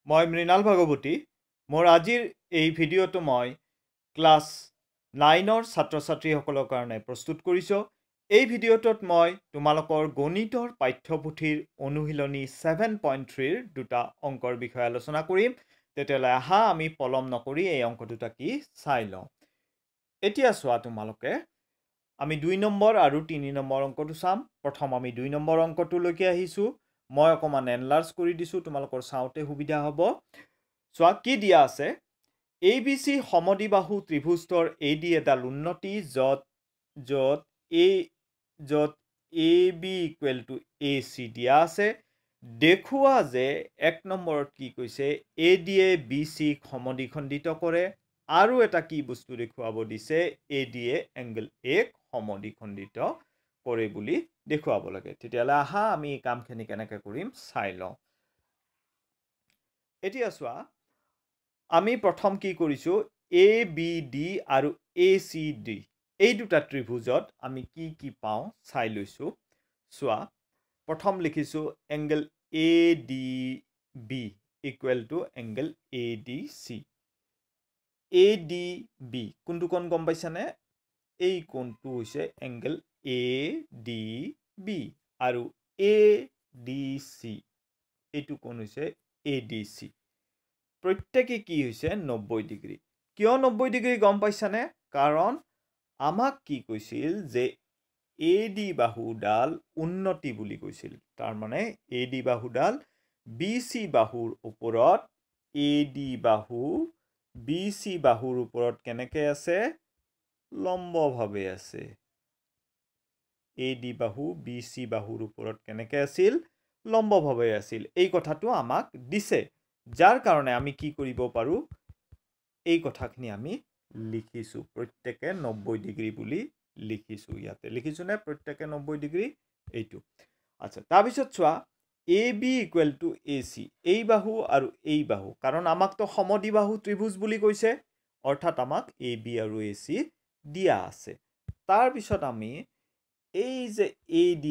মই মৃণাল ভাগৱতী মোৰ আজিৰ এই ভিডিঅ'টো মই ক্লাছ 9ৰ ছাত্ৰ-ছাত্ৰীসকলৰ কাৰণে প্ৰস্তুত কৰিছোঁ। এই ভিডিঅ'টোত মই তোমালোকৰ গণিতৰ পাঠ্যপুথিৰ অনুশীলনী 7.3ৰ দুটা অংকৰ বিষয়ে আলোচনা কৰিম। তেতিয়াহ'লে আহা আমি পলম নকৰি এই অংক দুটা কি চাই লওঁ। এতিয়া চোৱা তোমালোকে আমি 2 নম্বৰ আৰু 3 নম্বৰ অংকটো চাম। প্ৰথম আমি 2 নম্বৰ অংকটোলৈকে আহিছোঁ। মই অকমান এনলাৰ্জ কৰি দিছোঁ, তোমালোকৰ চাওঁতে সুবিধা হ'ব। চোৱা কি দিয়া আছে, ABC সমদ্বিবাহু ত্ৰিভুজৰ AD এডাল উন্নতি য'ত AB ইকুৱেল টু AC দিয়া আছে। দেখুওৱা যে 1 নম্বৰত কি কৈছে, AD এ BC সমদ্বিখণ্ডিত কৰে, আৰু এটা কি বস্তু দেখুৱাব দিছে, AD এ এংগল A সমদ্বিখণ্ডিত কৰে বুলি দেখুৱাব লাগে। তেতিয়াহ'লে আহা আমি এই কামখিনি কেনেকৈ কৰিম চাই লওঁ। এতিয়া চোৱা, আমি প্ৰথম কি কৰিছোঁ, ABD আৰু ACD এই দুটা ত্ৰিভুজত আমি কি কি পাওঁ চাই লৈছোঁ। চোৱা, প্ৰথম লিখিছোঁ angle ADB equal to angle ADC। ADB কোনটো কোণ গম পাইছানে? এই কোণটো হৈছে এংগল ADB আৰু ADC এইটো কোণ হৈছে ADC। প্ৰত্যেকে কি হৈছে 90 ডিগ্ৰী। কিয় 90 ডিগ্ৰী গম পাইছানে? কাৰণ আমাক কি কৈছিল যে AD বাহুডাল উন্নতি বুলি কৈছিল। তাৰ মানে AD বাহুডাল BC বাহুৰ ওপৰত, AD বাহু BC বাহুৰ ওপৰত কেনেকৈ আছে? লম্বভাৱে আছে। AD বাহু BC বাহুৰ ওপৰত কেনেকৈ আছিল? লম্বভাৱে আছিল। এই কথাটো আমাক দিছে, যাৰ কাৰণে আমি কি কৰিব পাৰোঁ, এই কথাখিনি আমি লিখিছোঁ। প্ৰত্যেকে 90 ডিগ্ৰী বুলি লিখিছোঁ। ইয়াতে লিখিছোঁ নে প্ৰত্যেকে 90 ডিগ্ৰী? এইটো আচ্ছা। তাৰপিছত চোৱা, AB ইকুৱেল টু AC, এই বাহু আৰু এই বাহু, কাৰণ আমাকতো সমদ্বিবাহু ত্ৰিভুজ বুলি কৈছে, অৰ্থাৎ আমাক AB আৰু AC দিয়া আছে। তাৰপিছত আমি এই যে AD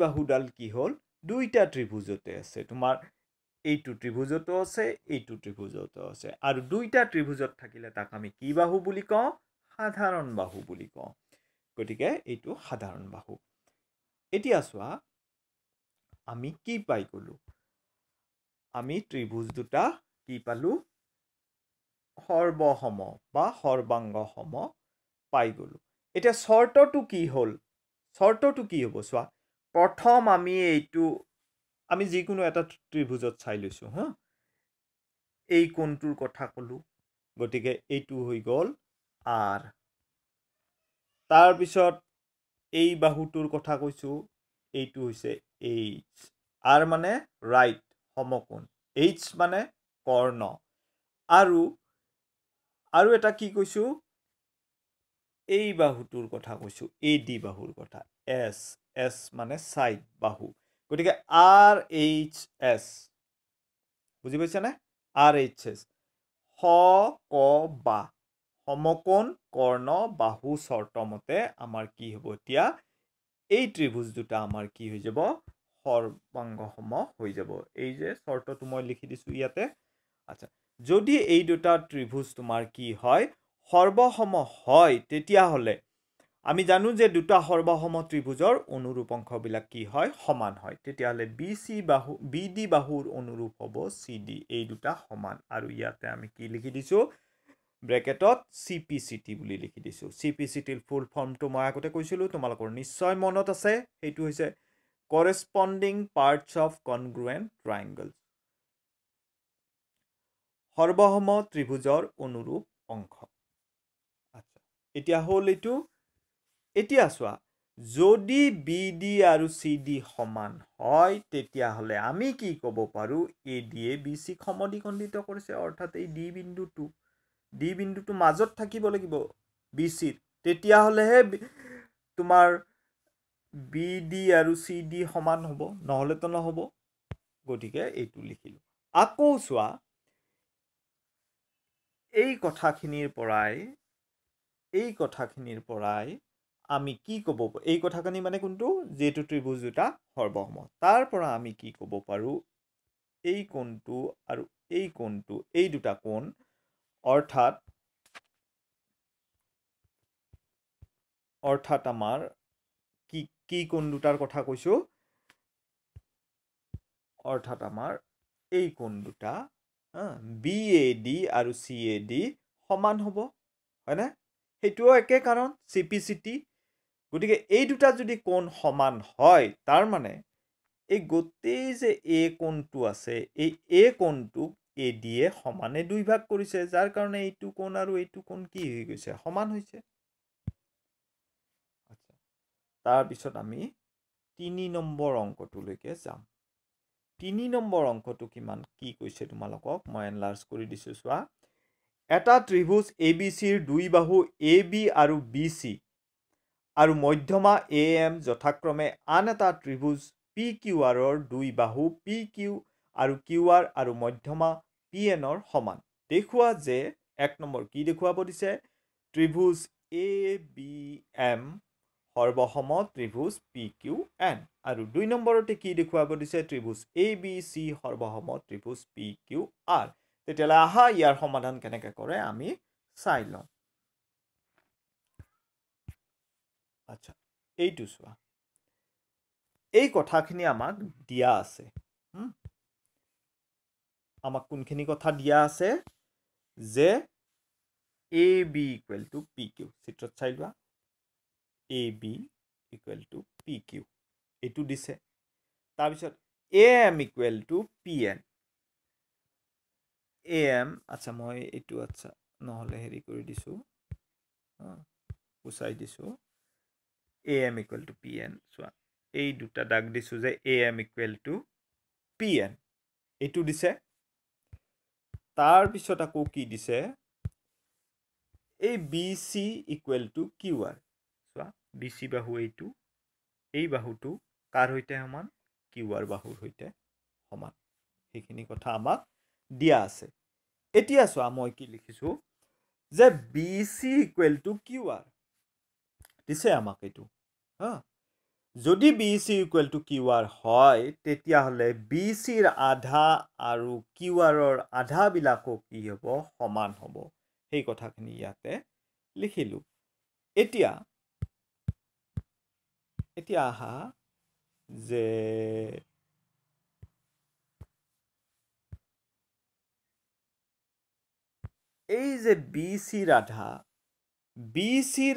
বাহুডাল কি হ'ল, দুইটা ত্ৰিভুজতে আছে। তোমাৰ এইটো ত্ৰিভুজতো আছে, এইটো ত্ৰিভুজতো আছে, আৰু দুইটা ত্ৰিভুজত থাকিলে তাক আমি কি বাহু বুলি কওঁ? সাধাৰণ বাহু বুলি কওঁ। গতিকে এইটো সাধাৰণ বাহু। এতিয়া চোৱা, আমি কি পাই গলো? আমি ত্ৰিভুজ দুটা কি পালো? সৰ্বসম বা সৰ্বাংগ সম পাই গলো। এতিয়া চৰ্তটো কি হ'ল? চৰ্তটো কি হ'ব চোৱা, প্ৰথম আমি এইটো আমি যিকোনো এটা ত্ৰিভুজত চাই লৈছোঁ হা। এই কোণটোৰ কথা ক'লো, গতিকে এইটো হৈ গ'ল R। তাৰপিছত এই বাহুটোৰ কথা কৈছোঁ, এইটো হৈছে H। R মানে ৰাইট সমকোণ, H মানে কৰ্ণ, আৰু এটা কি কৈছোঁ, এই বাহুটোৰ কথা কৈছোঁ, AD বাহুৰ কথা, S মানে চাইড বাহু। গতিকে RHS, বুজি পাইছানে? RHS বা সমকোণ কৰ্ণ বাহু চৰ্ত মতে আমাৰ কি হ'ব? এতিয়া এই ত্ৰিভুজ দুটা আমাৰ কি হৈ যাব? সৰ্বাংগ সম হৈ যাব। এই যে চৰ্তটো মই লিখি দিছোঁ ইয়াতে। আচ্ছা, যদি এই দুটা ত্ৰিভুজ তোমাৰ কি হয়? সৰ্বসম হয়, তেতিয়াহ'লে আমি জানো যে দুটা সৰ্বসম ত্ৰিভুজৰ অনুৰূপ অংশবিলাক কি হয়? সমান হয়। তেতিয়াহ'লে BD বাহুৰ অনুৰূপ হ'ব CD। এই দুটা সমান, আৰু ইয়াতে আমি কি লিখি দিছোঁ? ব্ৰেকেটত CPCT বুলি লিখি দিছোঁ। CPCTৰ ফুল ফৰ্মটো মই আগতে কৈছিলোঁ, তোমালোকৰ নিশ্চয় মনত আছে। সেইটো হৈছে কৰেছপণ্ডিং পাৰ্টছ অফ কনগ্ৰুৱেণ্ট ট্ৰাইংগল। সৰ্বসম ত্ৰিভুজৰ অনুৰূপ অংশ। আচ্ছা, এতিয়া হ'ল এইটো। এতিয়া চোৱা, যদি BD আৰু CD সমান হয়, তেতিয়াহ'লে আমি কি ক'ব পাৰোঁ? AD এ BC সমদ্বিখণ্ডিত কৰিছে, অৰ্থাৎ এই D বিন্দুটো মাজত থাকিব লাগিব BCৰ, তেতিয়াহ'লেহে তোমাৰ BD আৰু CD সমান হ'ব, নহ'লেতো নহ'ব। গতিকে এইটো লিখিলোঁ। আকৌ চোৱা, এই কথাখিনিৰ পৰাই আমি কি ক'ব পাৰোঁ? এই কথাখিনি মানে কোনটো? যিহেতু ত্ৰিভুজ দুটা সৰ্বসম, তাৰ পৰা আমি কি ক'ব পাৰোঁ? এই কোণটো আৰু এই কোণটো এই দুটা কোণ অৰ্থাৎ আমাৰ কি কোণ দুটাৰ কথা কৈছো অৰ্থাৎ আমাৰ এই কোণ দুটা BAD আৰু CAD সমান হ'ব হয়নে হেতুও একে কাৰণ CPCT গতিকে এই দুটা যদি কোণ সমান হয় তাৰ মানে এই গোটেই যে A কোণটো আছে এই A কোণটোক AD এ সমানে দুই ভাগ কৰিছে যাৰ কাৰণে এইটো কোণ আৰু এইটো কোণ কি হৈ গৈছে সমান হৈছে আচ্ছা তাৰ পিছত আমি 3 নম্বৰ অংকটোলৈকে যাম 3 নম্বৰ অংকটো কিমান কি কৈছে তোমালোকক মই এনলাৰ্জ কৰি দিছো চোৱা এটা ত্ৰিভুজ ABCৰ দুই বাহু AB আৰু BC আৰু মধ্যমা AM যথাক্ৰমে আন এটা ত্ৰিভুজ PQRৰ দুই বাহু PQ আৰু QR আৰু মধ্যমা PNৰ সমান দেখুৱা যে এক নম্বৰ কি দেখুৱাব দিছে ত্ৰিভুজ ABM সৰ্বসম ত্ৰিভুজ PQN আৰু দুই নম্বৰতে কি দেখুৱাব দিছে ত্ৰিভুজ ABC সৰ্বসম ত্ৰিভুজ PQR তেতিয়ালে আহা ইয়াৰ সমাধান কেনেকৈ কৰে আমি চাই লওঁ আচ্ছা এইটো চোৱা এই কথাখিনি আমাক দিয়া আছে আমাক কোনখিনি কথা দিয়া আছে যে AB = PQ চিত্ৰত চাই লোৱা AB = PQ এটো দিছে তাৰ পিছত AM = PN AM আচ্ছা মই এটো আচ্ছা নহলে হেৰি কৰি দিছো উসাই দিছো AM = PN চোৱা এই দুটা দাগ দিছো যে AM = PN এটো দিছে তাৰ পিছত আকৌ কি দিছে এই BC = QR চোৱা BC বাহু এইটো এই বাহুটো কাৰ হৈতে সমান QR বাহুৰ হৈতে সমান সেইখিনি কথা আমাক দিয়া আছে এতিয়া চোৱা মই কি লিখিছো যে BC = QR দিছে আমাক এইটো যদি BC = QR হয় তেতিয়া হলে BC ৰ আধা আৰু QR ৰ আধা বিলাকো কি হ'ব সমান হ'ব সেই কথাখিনি ইয়াতে লিখিলো এতিয়া আহা যে এই যে BC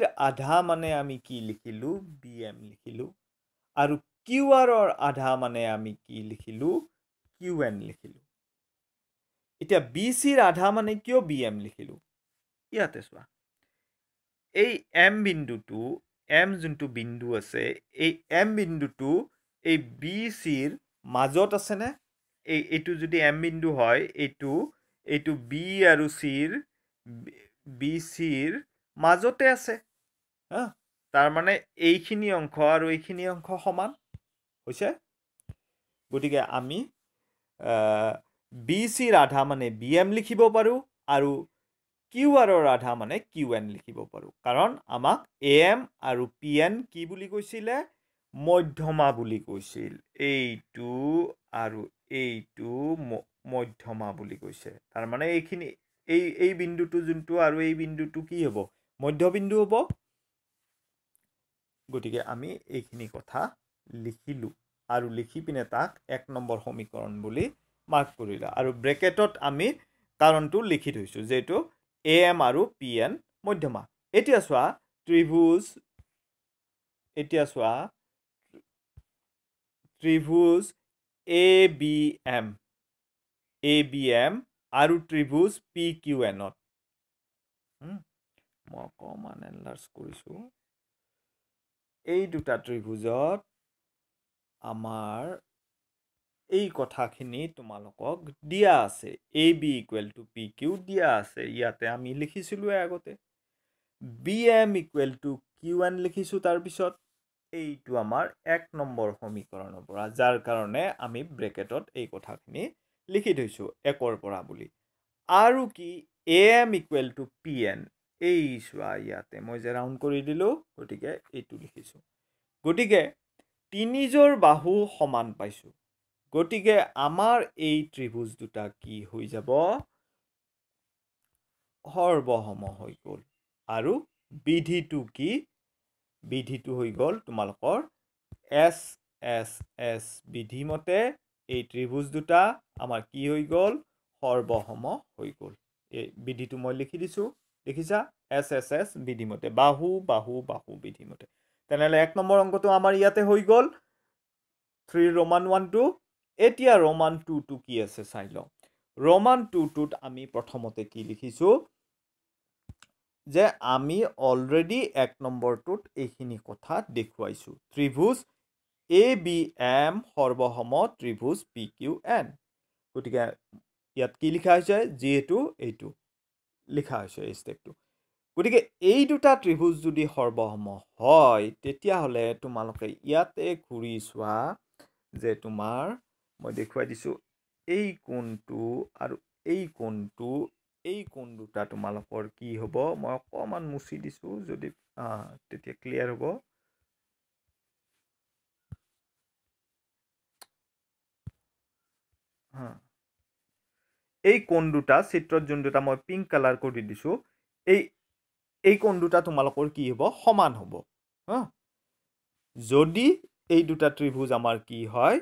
ৰ আধা মানে আমি কি লিখিলো BM লিখিলো আৰু QR ৰ আধা মানে আমি কি লিখিলো QN লিখিলো এতিয়া BC ৰ আধা মানে কিয় BM লিখিলো ইয়াতে চোৱা এই M বিন্দুটো M যোনটো বিন্দু আছে এই M বিন্দুটো এই BC ৰ মাজত আছে নে এইটো যদি M বিন্দু হয় এইটো B আৰু C ৰ BC ৰ মাজতে আছে তাৰ মানে এইখিনি অংশ আৰু এইখিনি অংশ সমান হৈছে গতিকে আমি BC ৰ আধা মানে BM লিখিব পাৰো আৰু QR ৰ আধা মানে QN লিখিব পাৰো কাৰণ আমাক AM আৰু PN কি বুলি কৈছিলে মধ্যমা বুলি কৈছিল এইটো আৰু এইটো মধ্যমা বুলি কৈছে তাৰ মানে এইখিনি এই বিন্দুটো যোনটো আৰু এই বিন্দুটো কি হ'ব মধ্যবিন্দু হ'ব গতিকে আমি এইখিনি কথা লিখিলো আৰু লিখি পিনে তাক 1 নম্বৰ সমীকৰণ বুলি মাৰ্ক কৰিলা আৰু ব্ৰেকেটত আমি কাৰণটো লিখি থৈছো যেটো AM আৰু PN মধ্যমা এতিয়া চোৱা ত্ৰিভুজ ABM আৰু ত্ৰিভুজ PQN মই অকমান এনলাৰ্জ কৰিছো এই দুটা ত্ৰিভুজত আমাৰ এই কথাখিনি তোমালোকক দিয়া আছে AB = PQ দিয়া আছে ইয়াতে আমি লিখিছিলো আগতে BM = QN লিখিছো তাৰ পিছত এইটো আমাৰ 1 নম্বৰ সমীকৰণৰ পৰা যাৰ কাৰণে আমি ব্ৰেকেটত এই কথাখিনি লিখি থৈছো 1 ৰ পৰা বুলি আৰু কি AM = PN এই চোৱা ইয়াতে মই যে ৰাউন্ড কৰি দিলো গতিকে এইটো লিখিছো গতিকে তিনিজোৰ বাহু সমান পাইছো গতিকে আমাৰ এই ত্ৰিভুজ দুটা কি হৈ যাব সৰ্বসম হৈ গ'ল আৰু বিধিটো কি বিধিটো হৈ গ'ল তোমালোকৰ এস এস এস বিধি মতে এই ত্ৰিভুজ দুটা আমাৰ কি হৈ গ'ল সৰ্বসম হৈ গ'ল এই বিধিটো মই লিখি দিছো দেখিছা এস এস এস বিধি মতে বাহু বাহু বাহু বিধি মতে তেনেহলে 1 নম্বৰ অংকটো আমাৰ ইয়াতে হৈ গ'ল 3 Roman 1 এতিয়া Roman 2 কি আছে চাই লওঁ Roman 2 আমি প্ৰথমতে কি লিখিছো যে আমি অলৰেডি 1 নম্বৰটোত এইখিনি কথা দেখুৱাইছো ত্ৰিভুজ ABM সৰ্বসম ত্ৰিভুজ PQN গতিকে ইয়াত কি লিখা হৈছে যেহেতু এইটো লিখা হৈছে এই স্টেপটো গতিকে এই দুটা ত্ৰিভুজ যদি সৰ্বসম হয় তেতিয়া হলে তোমালোকে ইয়াতে ঘূৰি চোৱা যে তোমাৰ মই দেখুৱাই দিছো এই কোণটো আৰু এই কোণটো এই কোণ দুটা তোমালোকৰ কি হ'ব মই অকমান মুছি দিছো যদি তেতিয়া ক্লিয়াৰ হ'ব এই কোণ দুটা চিত্ৰত যোন দুটা মই পিংক কালাৰ কৰি দিছো এই কোণ দুটা তোমালোকৰ কি হ'ব সমান হ'ব যদি এই দুটা ত্ৰিভুজ আমাৰ কি হয়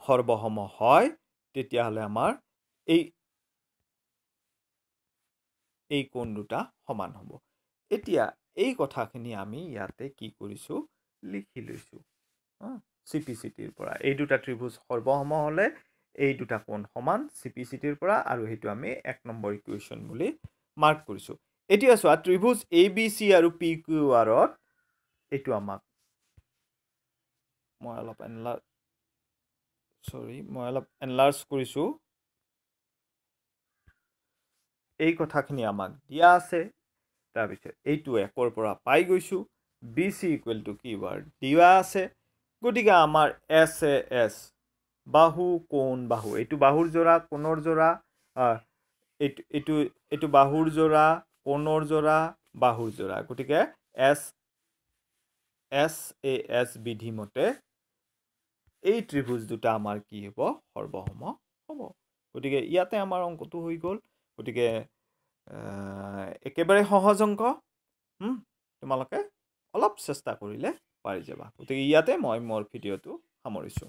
সৰ্বসম হয় তেতিয়া হলে আমাৰ এই কোণ দুটা সমান হ'ব এতিয়া এই কথাখিনি আমি ইয়াতে কি কৰিছো লিখি লৈছো CPCTৰ পৰা এই দুটা ত্ৰিভুজ সৰ্বসম হলে এই দুটা কোণ সমান CPCTৰ পৰা আৰু হেতু আমি 1 নম্বৰ ইকুৱেশ্যন বুলি মাৰ্ক কৰিছো এতিয়া চোৱা ত্ৰিভুজ ABC আৰু PQR ত এটো আমাক মই অলপ এনলাৰ্জ কৰিছো এই কথাখিনি আমাক দিয়া আছে তাৰ পিছত এইটো 1 ৰ পৰা পাই গৈছো BC = কিৱাৰ দিয়া আছে গতিকে আমাৰ SAS বাহু কোণ বাহু এইটো বাহুৰ জোৰা কোণৰ জোৰা এইটো বাহুৰ জোৰা কোণৰ জোৰা বাহুৰ জোৰা গতিকে SAS বিধি মতে এই ত্ৰিভুজ দুটা আমাৰ কি হ'ব সৰ্বসম হ'ব গতিকে ইয়াতে আমাৰ অংকটো হৈ গ'ল গতিকে একেবাৰে সহজ অংক তোমালোকে অলপ চেষ্টা কৰিলে পাৰি যাবা গতিকে ইয়াতে মই মোৰ ভিডিঅ'টো সামৰিছো